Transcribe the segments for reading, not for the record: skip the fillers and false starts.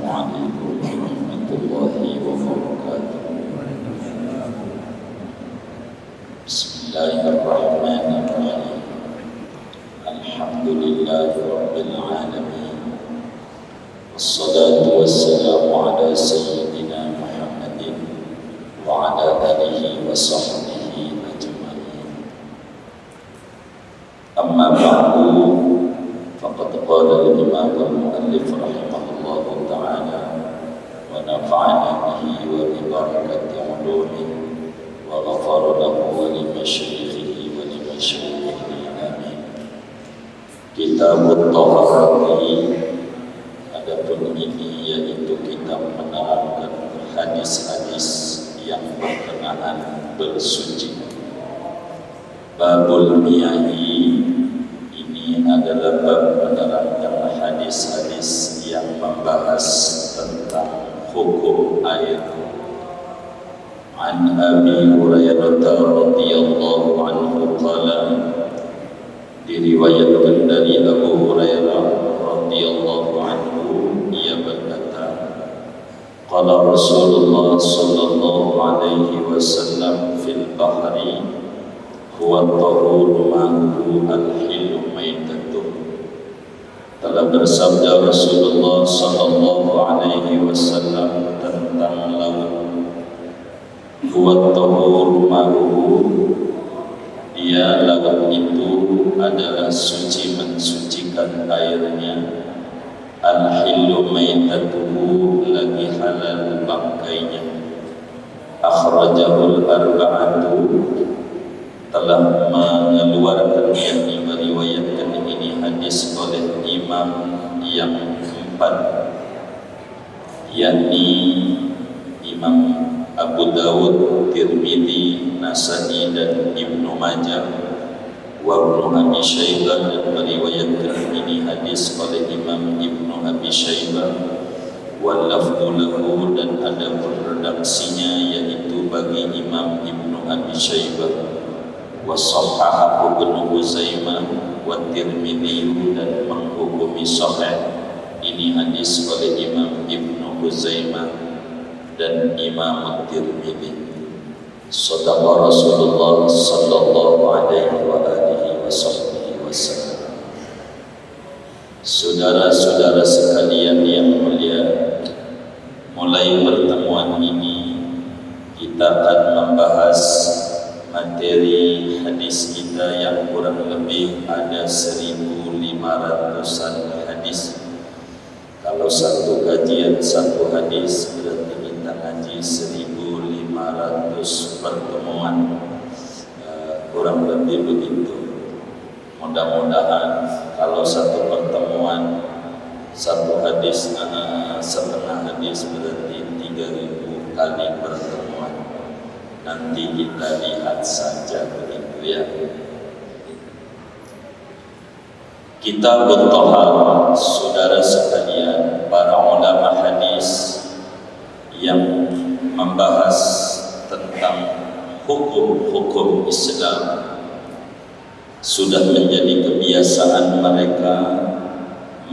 عليكم ورحمة الله وبركاته. بسم الله الرحمن الرحيم. الحمد لله رب العالمين، والصلاة والسلام على سيدنا محمد وعلى آله وصحبه أجمعين. أما بعد، فقد قال الإمام المؤلف رحمه الله تعالى: ونفعنا به وببركة علومه وغفر له ولمشايخه ولمشايخه آمين. Kitab At-Taharati, adapun ini yaitu kitab menerangkan hadis-hadis yang berkenaan bersuci. Babul Miyahi, ini adalah bab menerangkan hadis-hadis yang membahas tentang hukum air. An Abi Hurairah radhiyallahu anhu qala, diriwayatkan dari Abu Hurairah radhiyallahu anhu, ia berkata, qala Rasulullah sallallahu alaihi wasallam fil bahri huwa at-tahuru ma'uhu al-hillu maitatuh. Telah bersabda Rasulullah sallallahu alaihi wasallam tentang laut, huwa at-tahuru ma'uhu, dia laut itu adalah suci mensucikan airnya, al-hillu maitatuhu, lagi halal bangkainya. Akhrajahul arba'atu, telah mengeluarkan yakni meriwayatkan ini hadis oleh imam yang empat, yakni Imam Abu Dawud, Tirmidzi, Nasa'i dan Ibnu Majah. Wa Ibnu Abi Syaibah, dan meriwayatkan ini hadis oleh Imam Ibnu Abi Syaibah. Wal lafdhu lahu, dan ada redaksinya yaitu bagi Imam Ibnu Abi Syaibah. Wa sahhahahu Ibnu Huzaimah wa Tirmidzi, dan menghukumi sahih ini hadis oleh Imam Ibnu Huzaimah dan Imam Tirmidzi. Shadaqa Rasulullah sallallahu alaihi wa alihi wasallam. Saudara-saudara sekalian yang mulia, mulai pertemuan ini kita akan membahas materi hadis kita yang kurang lebih ada 1.500-an hadis. Kalau satu kajian satu hadis, berarti kita ngaji 1.500 pertemuan, kurang lebih begitu. Mudah-mudahan kalau satu pertemuan satu hadis, setengah hadis, berarti 3.000 kali pertemuan. Nanti kita lihat saja, begitu ya. Kitab At-Taharah, saudara sekalian, para ulama hadis yang membahas tentang hukum-hukum Islam sudah menjadi kebiasaan mereka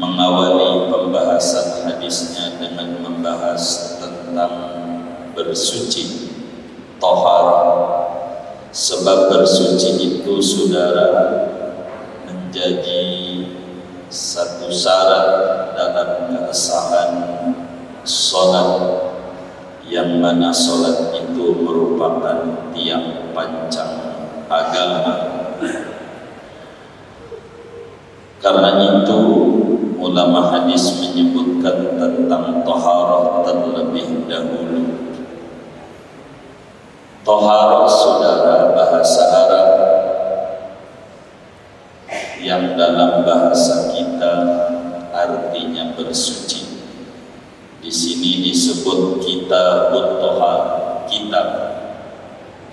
mengawali pembahasan hadisnya dengan membahas tentang bersuci, taharah. Sebab bersuci itu, saudara, menjadi satu syarat dalam keabsahan salat, yang mana salat itu merupakan tiang pancang agama. Karena itu ulama hadis menyebutkan tentang taharah terlebih dahulu. Taharah, saudara, bahasa Arab yang dalam bahasa kita artinya bersuci. Di sini disebut kitabut taharah, kitab.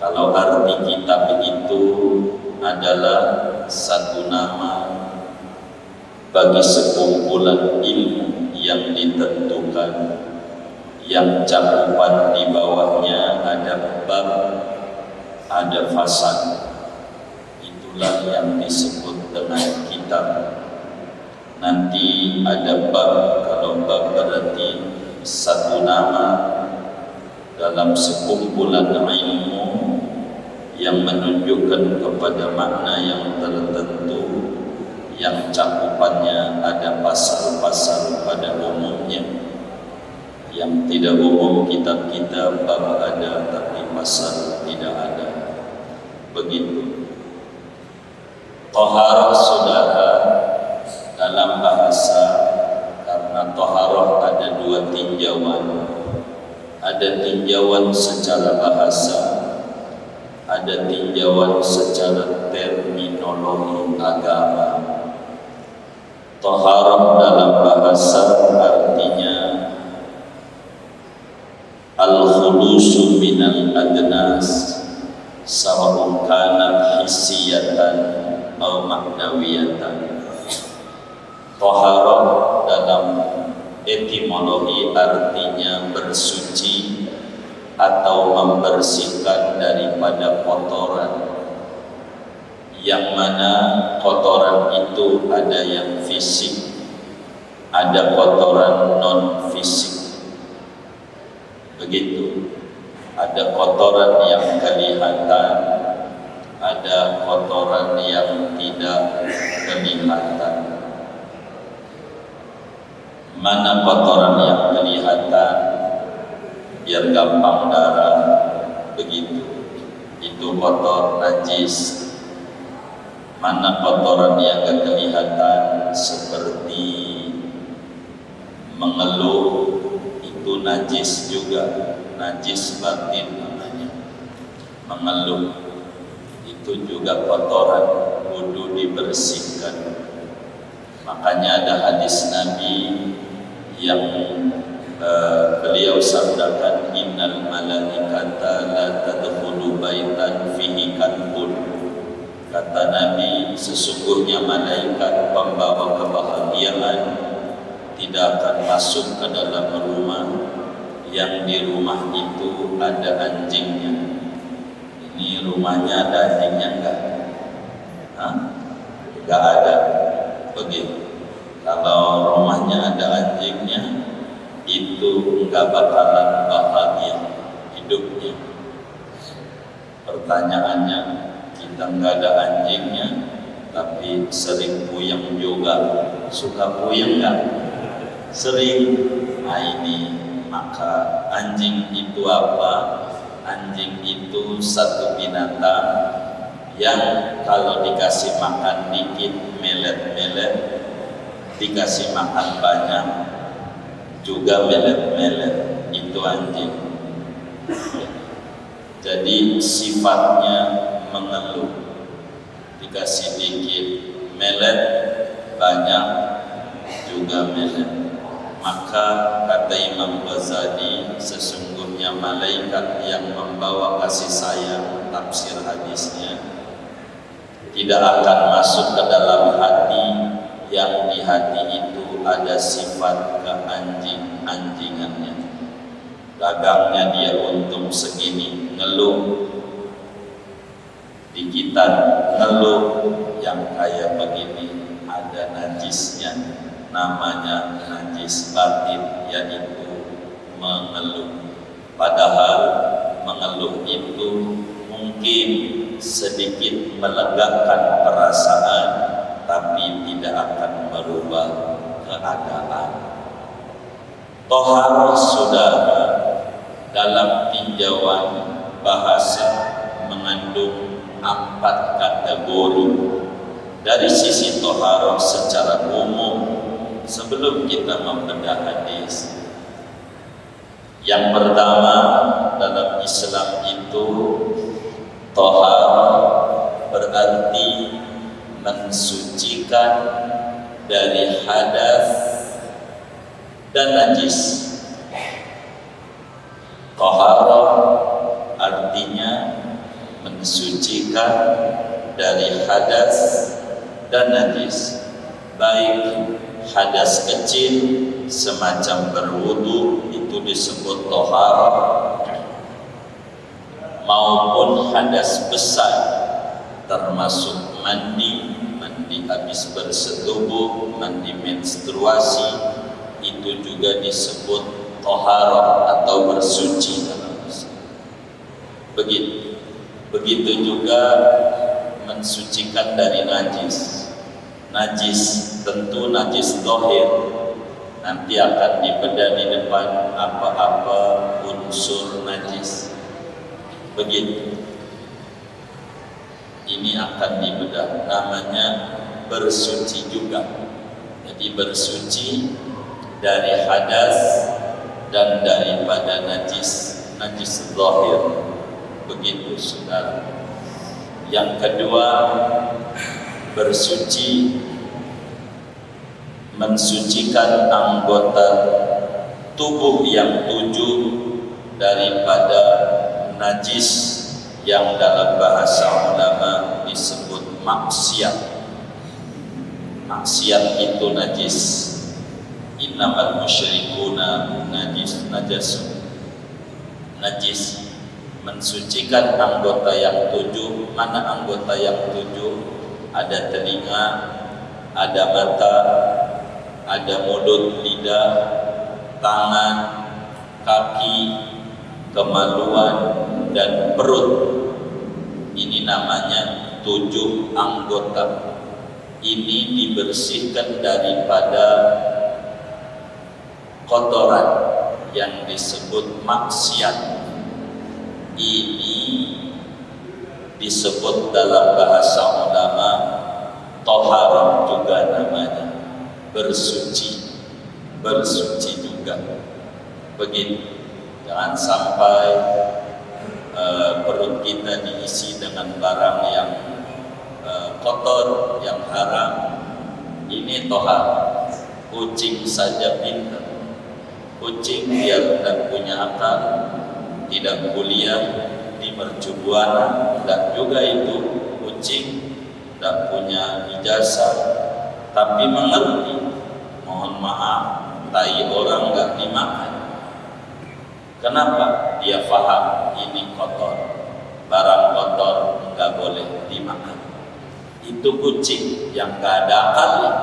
Kalau arti kitab itu adalah satu nama bagi sekumpulan ilmu yang ditentukan, yang cakupan di bawahnya ada bab, ada fasal. Itulah yang disebut dengan kitab. Nanti ada bab, kalau bab berarti satu nama dalam sekumpulan ilmu yang menunjukkan kepada makna yang tertentu yang cakupannya ada pasal-pasal pada umumnya. Yang tidak umum kitab-kitab bab ada tapi pasal tidak ada. Begitu. Taharah saudara dalam bahasa, karena taharah ada dua tinjauan. Ada tinjauan secara bahasa, ada tinjauan secara terminologi agama. Taharah dalam bahasa artinya al-khulusu minal adnas sawa'un kanat hissiyatan atau maknawiyatan. Taharah dalam etimologi artinya bersuci atau membersihkan daripada kotoran, yang mana kotoran itu ada yang fisik, ada kotoran non fisik. Begitu. Ada kotoran yang kelihatan, ada kotoran yang tidak kelihatan. Mana kotoran yang kelihatan? Biar gampang darah, begitu. Itu kotor najis. Mana kotoran yang gak kelihatan seperti mengeluh, itu najis juga. Najis batin namanya. Mengeluh itu juga kotoran, kudu dibersihkan. Makanya ada hadis Nabi yang beliau sabdakan, innal malaikata la tadkhulu baitan fihi kalbun. Kata Nabi, sesungguhnya malaikat pembawa kebahagiaan tidak akan masuk ke dalam rumah yang di rumah itu ada anjingnya. Ini rumahnya ada anjingnya enggak? Enggak ada. Begitu. Kalau rumahnya ada anjingnya, itu enggak bakalan bahagia hidupnya. Pertanyaannya, kita enggak ada anjingnya, tapi sering puyeng juga. Suka puyeng enggak? Sering. Nah ini, maka anjing itu apa? Anjing itu satu binatang yang kalau dikasih makan dikit melet-melet, dikasih makan banyak juga melet-melet. Itu anjing. Jadi sifatnya mengeluh, dikasih dikit melet, banyak juga melet. Maka kata Imam Ghazali, sesungguhnya malaikat yang membawa kasih sayang, tafsir hadisnya, tidak akan masuk ke dalam hati yang di hati itu ada sifat keanjing-anjingannya. Dagangnya dia untung segini, ngeluh, digitan, ngeluh, yang kayak begini ada najisnya, namanya najis batin, yaitu mengeluh. Padahal mengeluh itu mungkin sedikit melegakan perasaan, tapi tidak akan merubah keadaan. Taharah saudara dalam tinjauan bahasa mengandung 4 kategori. Dari sisi taharah secara umum, sebelum kita membedah hadis, yang pertama dalam Islam itu taharah berarti mensucikan dari hadas dan najis. Taharah artinya mensucikan dari hadas dan najis, baik hadas kecil semacam berwudu itu disebut taharah, maupun hadas besar termasuk mandi habis bersetubuh, mandi menstruasi, itu juga disebut taharah atau bersuci dalam Islam. Begitu juga mensucikan dari najis. Najis tentu najis zahir, nanti akan dibedah di depan apa-apa unsur najis. Begitu. Ini akan dibedah, namanya bersuci juga. Jadi bersuci dari hadas dan daripada najis zahir. Begitu saudara. Yang kedua, bersuci mensucikan anggota tubuh yang 7 daripada najis yang dalam bahasa ulama disebut maksiat. Maksiat itu najis. Innamal musyrikuna najasun. Najis. Mensucikan anggota yang 7. Mana anggota yang 7? Ada telinga, ada mata, ada mulut, lidah, tangan, kaki, kemaluan, dan perut. Ini namanya 7 anggota. Ini dibersihkan daripada kotoran yang disebut maksiat. Ini disebut dalam bahasa ulama taharah juga namanya, bersuci juga. Begitu. Jangan sampai perut kita diisi dengan barang yang kotor, yang haram. Ini tohar. Kucing saja pintar. Kucing dia tidak punya akal, tidak kuliah di mercubuana, dan juga itu kucing tidak punya ijazah, tapi mengerti. Mohon maaf, tai orang nggak dimakan. Kenapa? Dia faham ini kotor, barang kotor nggak boleh dimakan. Itu kucing yang nggak ada akalnya.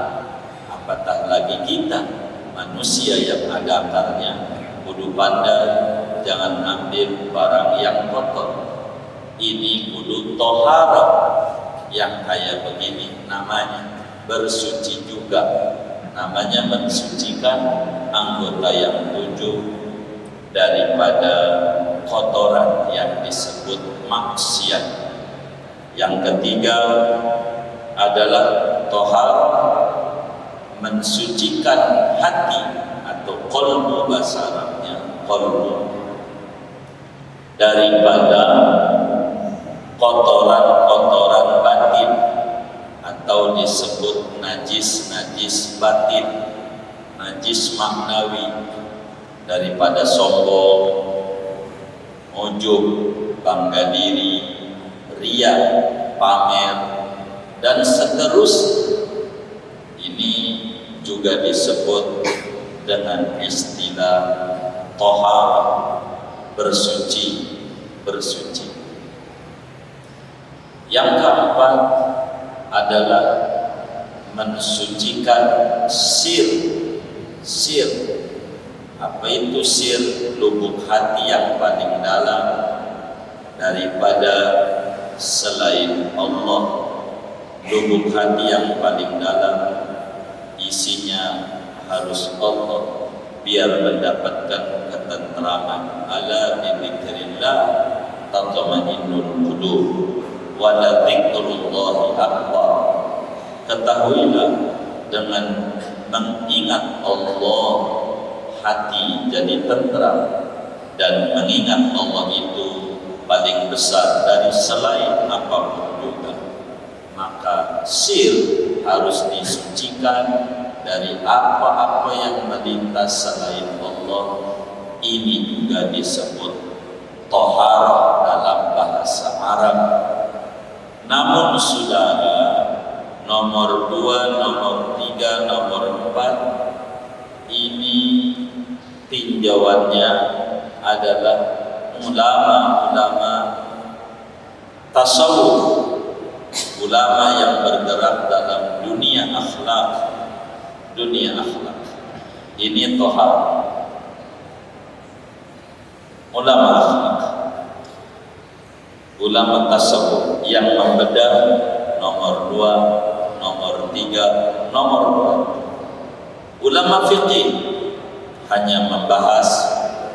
Apatah lagi kita manusia yang ada akalnya, kudu pandai, jangan ambil barang yang kotor. Ini kudu toharah yang kayak begini, namanya bersuci juga. Namanya mensucikan anggota yang 7 daripada kotoran yang disebut maksiat. Yang ketiga adalah toharah mensucikan hati atau qalbu, bahasa Arabnya qalbu, daripada kotoran-kotoran batin atau disebut najis batin, najis maknawi, daripada sombong, ujub, bangga diri, riya, pamer, dan seterusnya. Ini juga disebut dengan istilah toharah, bersuci. Yang keempat adalah mensucikan sir. Apa itu sir? Lubuk hati yang paling dalam daripada selain Allah. Lubuk hati yang paling dalam isinya harus Allah, biar mendapatkan ketentraman. Ala bidzikrillah tatma'innul qulub wa la dzikrullahi akbar. Ketahuilah, dengan mengingat Allah hati jadi tentram, dan mengingat Allah itu paling besar dari selain apapun juga. Maka sir harus disucikan dari apa-apa yang melintas selain Allah. Ini juga disebut toharah dalam bahasa Arab. Namun saudara, nomor 2, nomor 3, nomor 4 ini tinjauannya adalah ulama-ulama tasawuf, ulama yang bergerak dalam dunia akhlak. Ini tohar. ulama tasawuf yang membedah nomor 2, nomor 3, nomor 4. Ulama fikih hanya membahas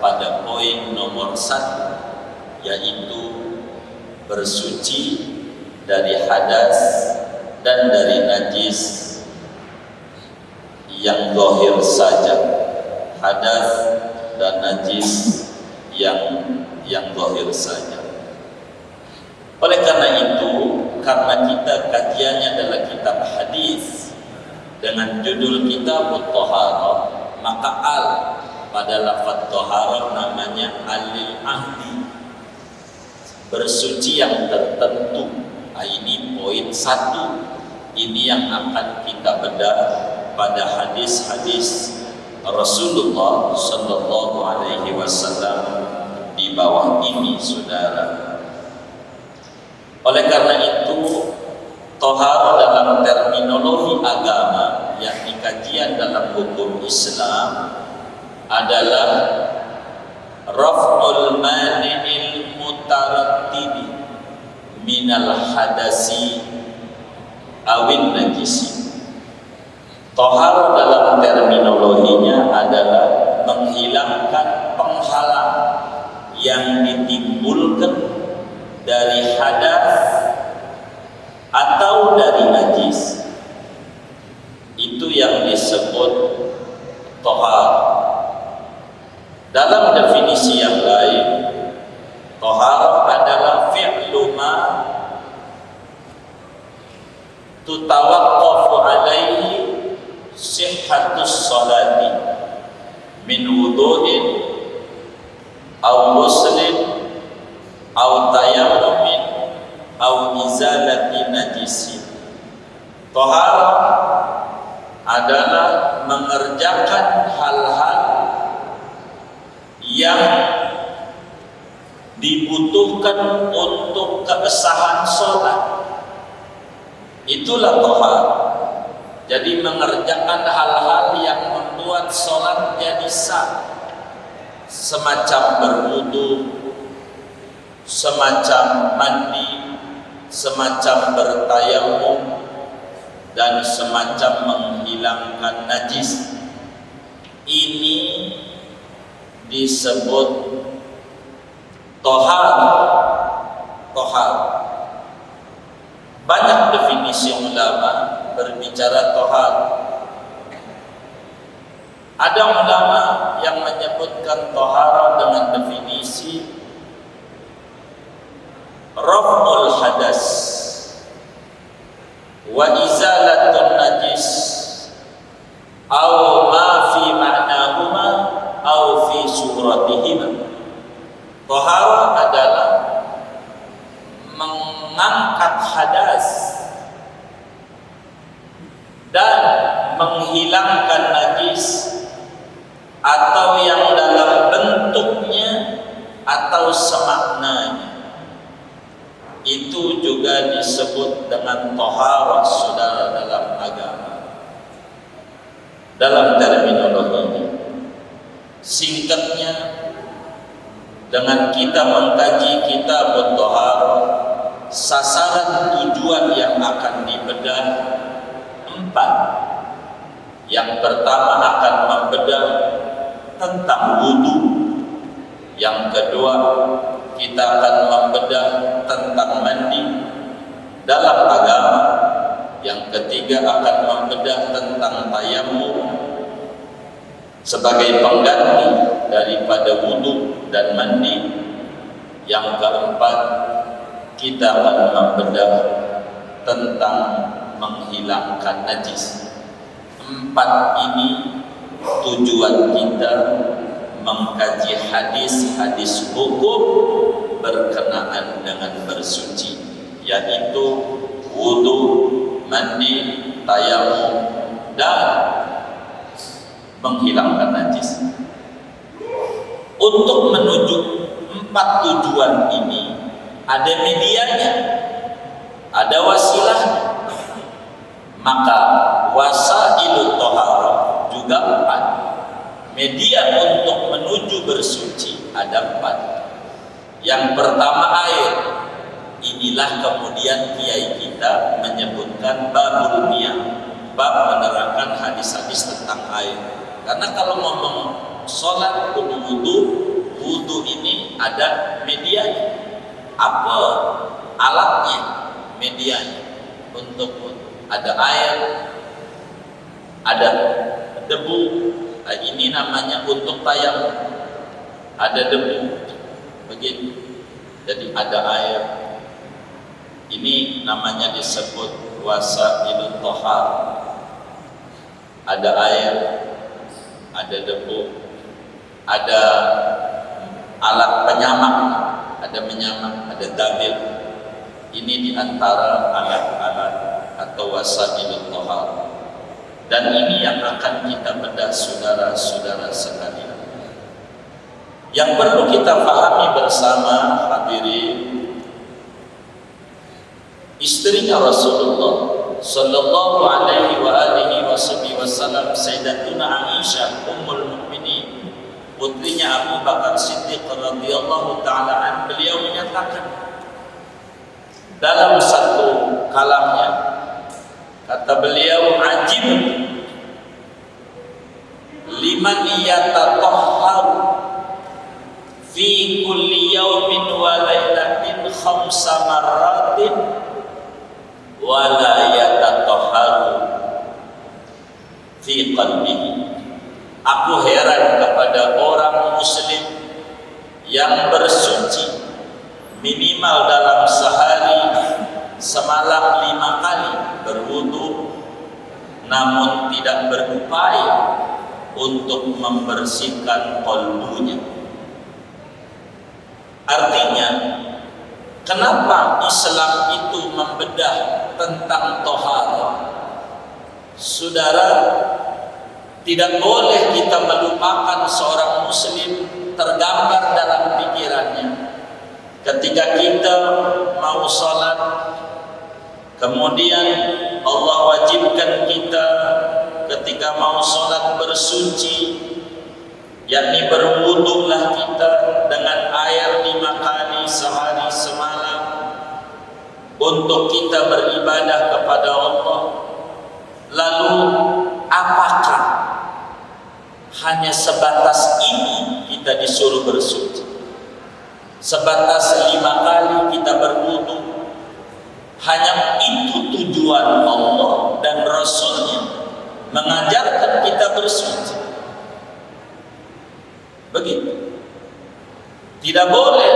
pada poin nomor 1, yaitu bersuci dari hadas dan dari najis yang zahir saja, hadas dan najis yang zahir saja. Oleh karena itu, karena kita kajiannya adalah kitab hadis dengan judul Kitabut Thaharah, maka al pada lafaz thaharah namanya alil ahdi, bersuci yang tertentu. Ini poin 1. Ini yang akan kita bedah pada hadis-hadis Rasulullah sallallahu alaihi wasallam di bawah ini, saudara. Oleh karena itu, thaharah dalam terminologi agama yang dikajian dalam hukum Islam adalah raf'ul mani'il mutarattibi minal hadasi awin najisi. Thaharah dalam terminologinya adalah menghilangkan penghalang yang ditimbulkan dari hadas atau dari najis. Itu yang disebut thaharah. Dalam definisi yang lain, thaharah adalah fi'lu ma tutawaqqafu alaihi sihhatus salati min wudu'in aw ghuslin aw tayammumin aw izalati najisi. Thaharah adalah mengerjakan hal-hal yang dibutuhkan untuk keabsahan sholat. Itulah thaharah. Jadi mengerjakan hal-hal yang membuat sholat jadi sah, semacam berwudu, semacam mandi, semacam bertayamum, dan semacam menghilangkan najis. Ini disebut thaharah. Banyak definisi ulama berbicara thaharah. Ada ulama yang menyebutkan thaharah dengan definisi raf'ul hadas wa izalatun najis aw ma fi ma'nahuma aw fi suratihima. Thaharah adalah mengangkat hadas dan menghilangkan najis, atau yang dalam bentuknya atau semaknanya. Itu juga disebut dengan thaharah, saudara, dalam agama. Dalam terminologinya, singkatnya, dengan kita mengkaji Kitabut Thaharah, sasaran tujuan yang akan dibedah 4. Yang pertama akan membedah tentang wudu. Yang kedua, kita akan membedah tentang mandi dalam agama. Yang ketiga akan membedah tentang tayammum sebagai pengganti daripada wudu dan mandi. Yang keempat, kita akan membedah tentang menghilangkan najis. 4 ini tujuan kita mengkaji hadis-hadis hukum berkenaan dengan bersuci, yaitu wudu, mandi, tayamum, dan menghilangkan najis. Untuk menuju 4 tujuan ini ada medianya, ada wasilahnya. Maka wasailut thaharah juga 4. Media untuk menuju bersuci ada 4. Yang pertama air. Inilah kemudian kiai kita menyebutkan babul miyah, bab menerangkan hadis-hadis tentang air. Karena kalau ngomong sholat kudu wudu, wudu ini ada medianya. Apa alatnya? Medianya untuk wudu. Ada air, ada debu. Nah, ini namanya untuk tayamum. Ada debu, begitu. Jadi ada air. Ini namanya disebut wasailul thahar. Ada air, ada debu, ada alat penyamak, ada menyamak, ada dabil. Ini diantara alat-alat atau wasailul thahar. Dan ini yang akan kita bedah saudara-saudara sekalian. Yang perlu kita pahami bersama hadirin, istrinya Rasulullah sallallahu alaihi wa alihi wasallam, Sayyidatuna Aisyah ummul mukminin, putrinya Abu Bakar Siddiq radhiyallahu taala an, beliau menyatakan dalam satu kalamnya, kata beliau, ajib liman yatatahharu fi kulli yawmin wa lailatin khamsa marratin wa la yatatahharu fi qalbihi. Aku heran kepada orang muslim yang bersuci minimal dalam sehari semalam 5 kali berwudu, namun tidak berupaya untuk membersihkan qalbunya. Artinya, kenapa Islam itu membedah tentang toharah? Saudara, tidak boleh kita melupakan seorang muslim tergambar dalam pikirannya ketika kita mau sholat, kemudian Allah wajibkan kita ketika mau sholat bersuci, yakni berwudulah kita dengan air 5 kali sehari semalam untuk kita beribadah kepada Allah. Lalu apakah hanya sebatas ini kita disuruh bersuci? Sebatas 5 kali kita berwudu? Hanya itu tujuan Allah dan Rasulnya mengajarkan kita bersuci? Begitu. Tidak boleh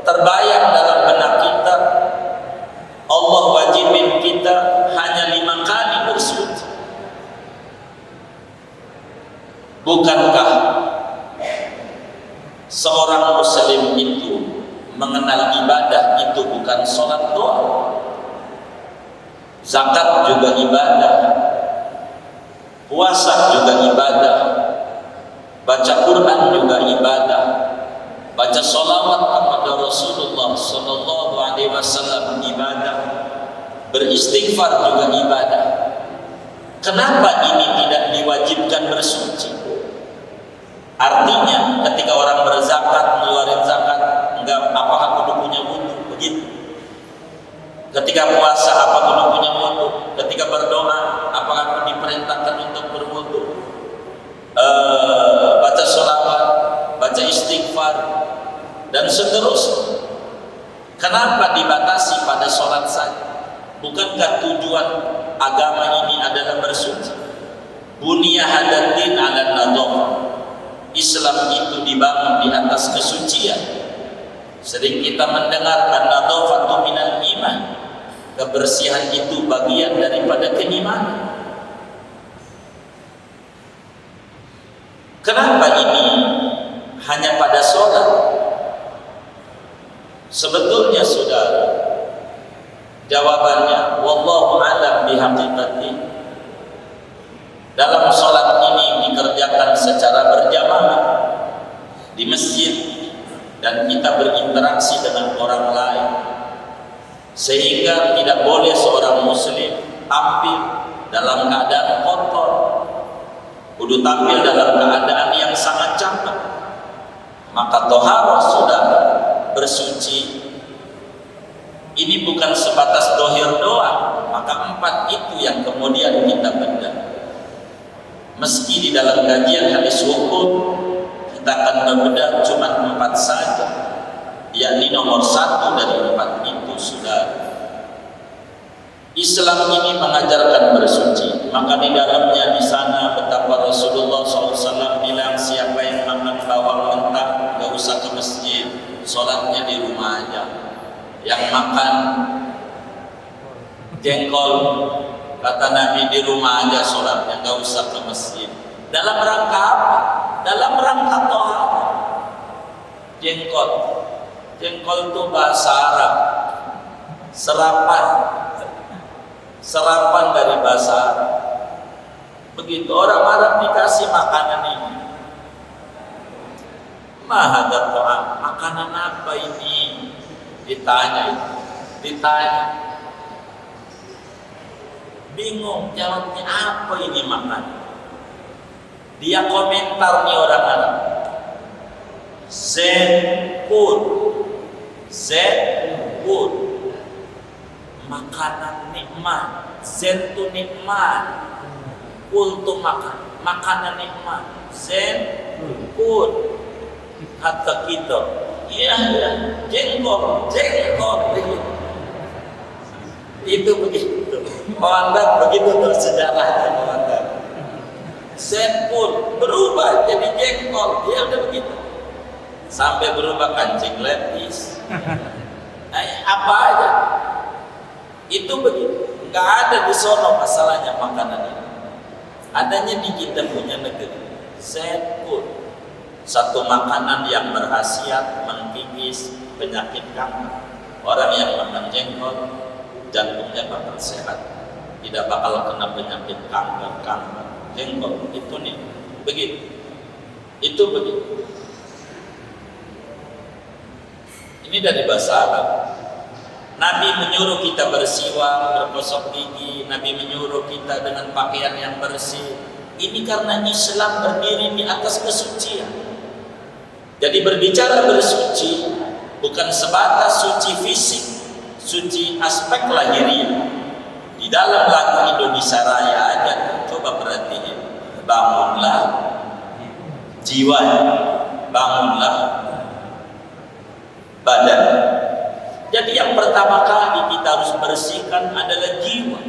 terbayang dalam benak kita Allah wajibin kita hanya 5 kali bersuci. Bukankah seorang muslim itu mengenal ibadah itu bukan sholat doang, zakat juga ibadah, puasa juga ibadah, baca Quran juga ibadah, baca sholawat kepada Rasulullah sallallahu alaihi wasallam ibadah, beristighfar juga ibadah. Kenapa ini tidak diwajibkan bersuci? Artinya ketika orang berzakat, ngeluarin zakat, enggak, apakah kudu punya wudu? Begitu. Ketika puasa, apa kudu punya wudu? Ketika berdoa, apakah diperintahkan untuk berwudu? Baca sholawat, baca istighfar, dan seterusnya. Kenapa dibatasi pada sholat saja? Bukankah tujuan agama ini adalah bersuci? Buniyah hadzal din 'ala nadhafah. Islam itu dibangun di atas kesucian. Sering kita mendengar an-nadhafatu minal iman. Kebersihan itu bagian daripada keimanan. Kenapa ini hanya pada sholat? Sebetulnya saudara, jawabannya wallahu a'lam bihaqiqati. Dalam sholat ini dikerjakan secara berjamaah di masjid dan kita berinteraksi dengan orang lain, sehingga tidak boleh seorang muslim tampil dalam keadaan kotor, kudu tampil dalam keadaan yang sangat cakep. Maka toharah saudara, bersuci Ini bukan sebatas dohir doang, maka 4 itu yang kemudian kita bedah. Meski di dalam kajian hadis hukum kita akan membedah cuma 4 saja, yakni nomor 1 dari 4 itu sudah. Islam ini mengajarkan bersuci, maka di dalamnya di sana betapa Rasulullah SAW bilang siapa yang makan bawang mentah gak usah ke masjid, sholatnya di rumah aja. Yang makan jengkol kata Nabi di rumah aja sholatnya, gak usah ke masjid. Dalam rangka apa? Dalam rangka tohar. Jengkol itu bahasa Arab, serapan dari bahasa Arab. Begitu orang Arab dikasih makanan ini, mahadat to'am, makanan apa ini? Ditanya, bingung jawabnya, apa ini makan? Dia komentar nih orang Arab, Zen-pun, makanan nikmat. Zen tu nikmat, pul tu makan, makanan nikmat. Zen-pun, kata kita, iya, jengkol, itu begitu. Menganggap begitu tuh sejarahnya menganggap. Zen pun berubah jadi jengkol, dia udah begitu. Sampai berubah kancing lepis. Apa aja. Itu begitu. Nggak ada di sono masalahnya makanan ini. Adanya di kita punya negeri. Zen pun satu makanan yang berkhasiat mengkikis penyakit kanker. Orang yang makan jengkol jantungnya bakal sehat, tidak bakal kena penyakit kanker. Jengkol itu nih begitu, itu begitu. Ini dari bahasa Arab. Nabi menyuruh kita bersiwak, bergosok gigi. Nabi menyuruh kita dengan pakaian yang bersih. Ini karena Islam berdiri di atas kesucian. Jadi berbicara bersuci bukan sebatas suci fisik, suci aspek lahiriah. Di dalam lagu Indonesia Raya aja, coba perhatiin, bangunlah jiwa, bangunlah badan. Jadi yang pertama kali kita harus bersihkan adalah jiwa.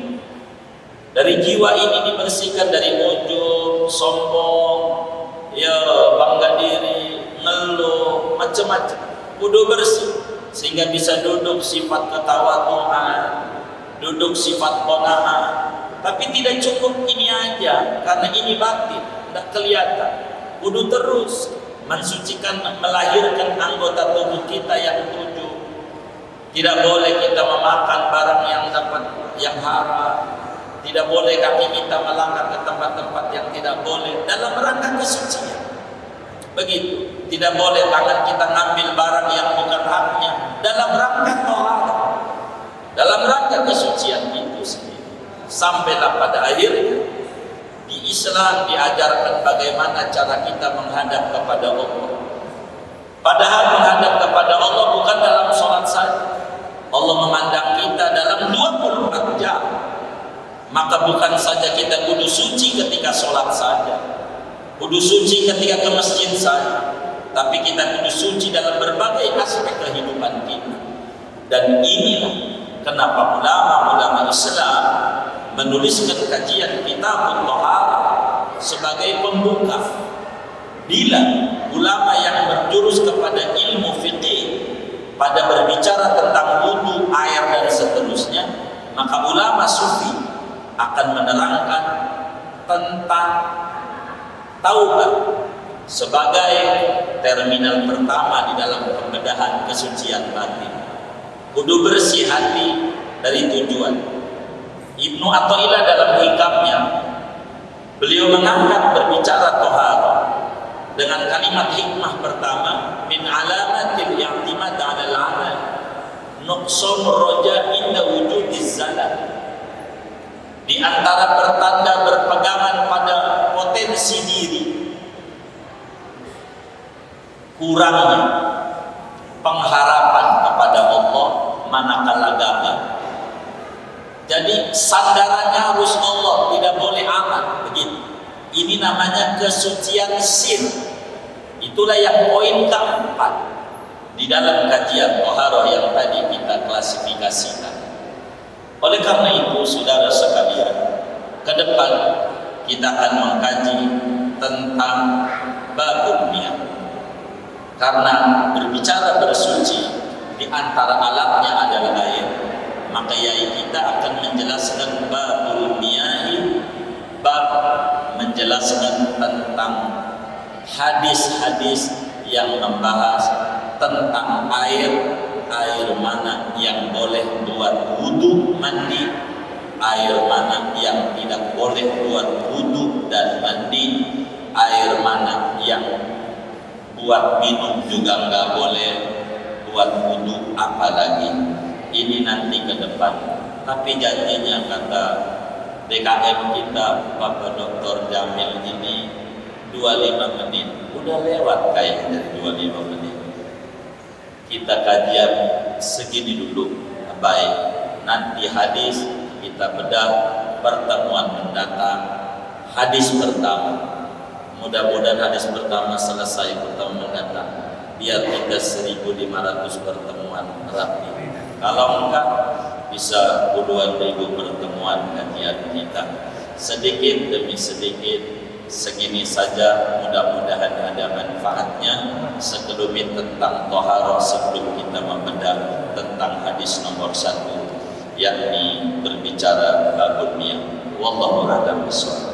Dari jiwa ini dibersihkan dari ujub, sombong, ya bangga diri, ngeluh, macam-macam. Kudu bersih sehingga bisa duduk sifat ketawaduan, duduk sifat qanaah. Tapi tidak cukup ini aja, karena ini batin, tidak kelihatan. Kudu terus mensucikan, melahirkan anggota tubuh kita yang 7. Tidak boleh kita memakan barang yang haram. Tidak boleh kaki kita melangkah ke tempat-tempat yang tidak boleh dalam rangka kesucian. Begitu. Tidak boleh tangan kita ngambil barang yang bukan haknya dalam rangka taharah, dalam rangka kesucian itu sendiri. Sampailah pada akhirnya di Islam diajarkan bagaimana cara kita menghadap kepada Allah. Padahal menghadap kepada Allah bukan dalam sholat saja. Allah memandang kita dalam 24 jam. Maka bukan saja kita kudu suci ketika sholat saja, kudu suci ketika ke masjid saja, tapi kita kudu suci dalam berbagai aspek kehidupan kita. Dan inilah kenapa ulama-ulama Islam menuliskan kajian Kitabut Thaharah sebagai pembuka. Bila ulama yang berjurus kepada ilmu fikih pada berbicara tentang wudu, air dan seterusnya, maka ulama sufi akan menerangkan tentang taubat sebagai terminal pertama di dalam pembedahan kesucian batin. Kudu bersih hati dari tujuan. Ibnu Athaillah dalam hikamnya, beliau mengangkat berbicara thaharah dengan kalimat hikmah pertama, min alamatil i'timad 'ala al-'amal nuqsan raja inda wujudiz zalal. Di antara pertanda berpegangan pada potensi diri, kurangnya pengharapan kepada Allah, manakala gagal. Jadi sandarannya harus Allah, tidak boleh amal. Begitu. Ini namanya kesucian sir. Itulah yang poin keempat di dalam kajian toharoh yang tadi kita klasifikasikan. Oleh karena itu, saudara sekalian, ke depan kita akan mengkaji tentang babun niat. Karena berbicara bersuci, di antara alatnya adalah air, maka yai kita akan menjelaskan babul niyahi, bab menjelaskan tentang hadis-hadis yang membahas tentang air mana yang boleh buat wudu mandi, air mana yang tidak boleh buat wudu dan mandi, air mana yang buat minum juga nggak boleh, buat wudu apalagi. Ini nanti ke depan. Tapi janjinya kata DKM kita Bapak Dr. Jamil ini 25 menit. Udah lewat kayaknya dari 25 menit. Kita kajian segini dulu. Baik, nanti hadis kita bedah pertemuan mendatang. Hadis pertama, mudah-mudahan hadis pertama selesai pertemuan mendatang, biar kita 1.500 pertemuan rapi. Kalau enggak, bisa puluhan ribu pertemuan kajian kita. Sedikit demi sedikit, segini saja, mudah-mudahan ada manfaatnya. Sekelumit tentang toharoh sebelum kita membedah tentang hadis nomor 1, yakni berbicara babun niat. Wallahu a'lam bishawab.